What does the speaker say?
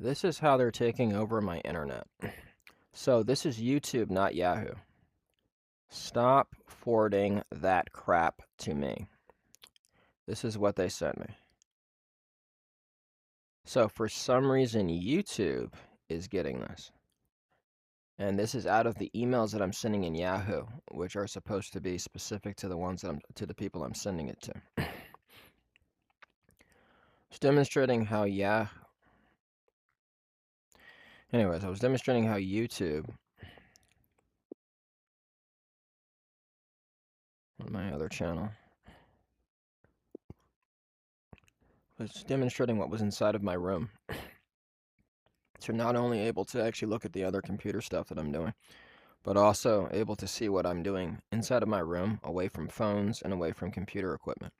This is how they're taking over my internet. So this is YouTube, not Yahoo. Stop forwarding that crap to me. This is what they sent me. So for some reason, YouTube is getting this. And this is out of the emails that I'm sending in Yahoo, which are supposed to be specific to the ones that to the people I'm sending it to. It's demonstrating how Anyways, I was demonstrating how YouTube, on my other channel, was demonstrating what was inside of my room. So not only able to actually look at the other computer stuff that I'm doing, but also able to see what I'm doing inside of my room, away from phones and away from computer equipment.